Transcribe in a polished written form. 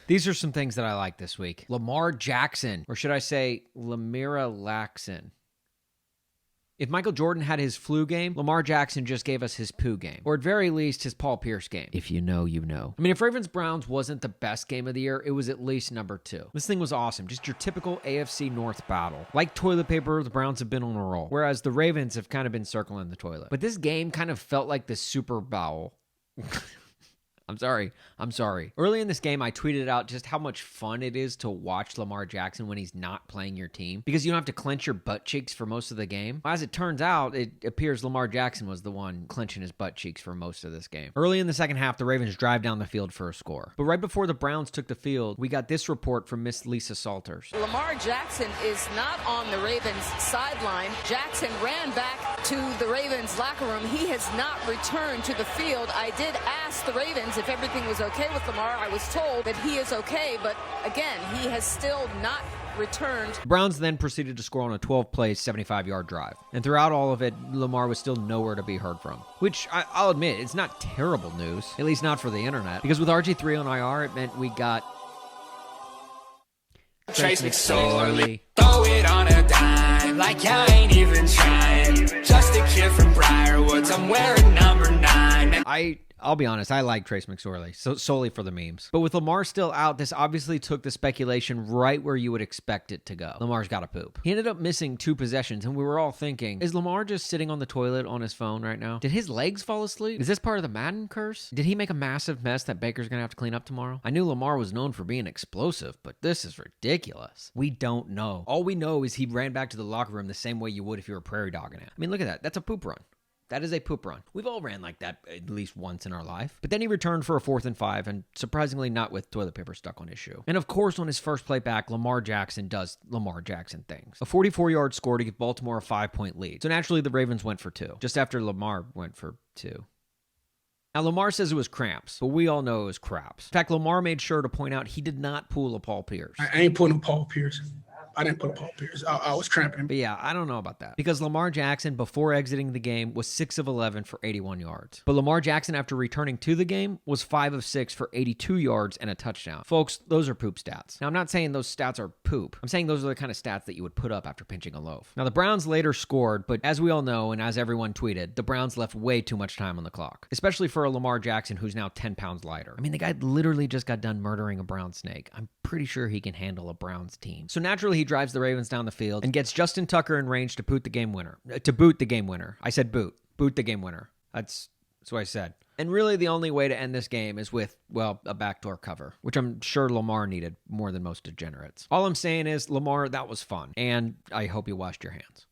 These are some things that I like this week. Lamar Jackson, or should I say Lamira Laxon. If Michael Jordan had his flu game, Lamar Jackson just gave us his poo game. Or at very least, his Paul Pierce game. If you know, you know. I mean, if Ravens-Browns wasn't the best game of the year, it was at least number 2. This thing was awesome. Just your typical AFC North battle. Like toilet paper, the Browns have been on a roll. Whereas the Ravens have kind of been circling the toilet. But this game kind of felt like the Super Bowl. I'm sorry. Early in this game, I tweeted out just how much fun it is to watch Lamar Jackson when he's not playing your team because you don't have to clench your butt cheeks for most of the game. As it turns out, it appears Lamar Jackson was the one clenching his butt cheeks for most of this game. Early in the second half, the Ravens drive down the field for a score. But right before the Browns took the field, we got this report from Miss Lisa Salters. Lamar Jackson is not on the Ravens sideline. Jackson ran back to the Ravens locker room. He has not returned to the field. I did ask the Ravens if everything was okay with Lamar. I was told that he is okay, but again, he has still not returned. The Browns then proceeded to score on a 12-play, 75-yard drive. And throughout all of it, Lamar was still nowhere to be heard from. Which, I'll admit, it's not terrible news. At least not for the internet. Because with RG3 on IR, it meant we got Trace McSorley. Throw it on a dime, like I ain't even trying. Just a kid from Briarwoods, I'm wearing number 9. I'll be honest, I like Trace McSorley, solely for the memes. But with Lamar still out, this obviously took the speculation right where you would expect it to go. Lamar's got to poop. He ended up missing 2 possessions, and we were all thinking, is Lamar just sitting on the toilet on his phone right now? Did his legs fall asleep? Is this part of the Madden curse? Did he make a massive mess that Baker's going to have to clean up tomorrow? I knew Lamar was known for being explosive, but this is ridiculous. We don't know. All we know is he ran back to the locker room the same way you would if you were prairie dogging it. I mean, look at that. That's a poop run. That is a poop run. We've all ran like that at least once in our life. But then he returned for a 4th and 5, and surprisingly not with toilet paper stuck on his shoe. And of course, on his first play back, Lamar Jackson does Lamar Jackson things. A 44-yard score to give Baltimore a 5-point lead. So naturally, the Ravens went for 2, just after Lamar went for 2. Now, Lamar says it was cramps, but we all know it was craps. In fact, Lamar made sure to point out he did not pull a Paul Pierce. I ain't pulling a Paul Pierce. I didn't put a Paul Pierce. I was cramping. But yeah, I don't know about that. Because Lamar Jackson, before exiting the game, was 6 of 11 for 81 yards. But Lamar Jackson, after returning to the game, was 5 of 6 for 82 yards and a touchdown. Folks, those are poop stats. Now, I'm not saying those stats are poop. I'm saying those are the kind of stats that you would put up after pinching a loaf. Now, the Browns later scored, but as we all know, and as everyone tweeted, the Browns left way too much time on the clock. Especially for a Lamar Jackson who's now 10 pounds lighter. I mean, the guy literally just got done murdering a brown snake. I'm pretty sure he can handle a Browns team. So naturally, he drives the Ravens down the field and gets Justin Tucker in range to boot the game winner. I said boot. Boot the game winner. That's what I said. And really the only way to end this game is with, well, a backdoor cover, which I'm sure Lamar needed more than most degenerates. All I'm saying is, Lamar, that was fun. And I hope you washed your hands.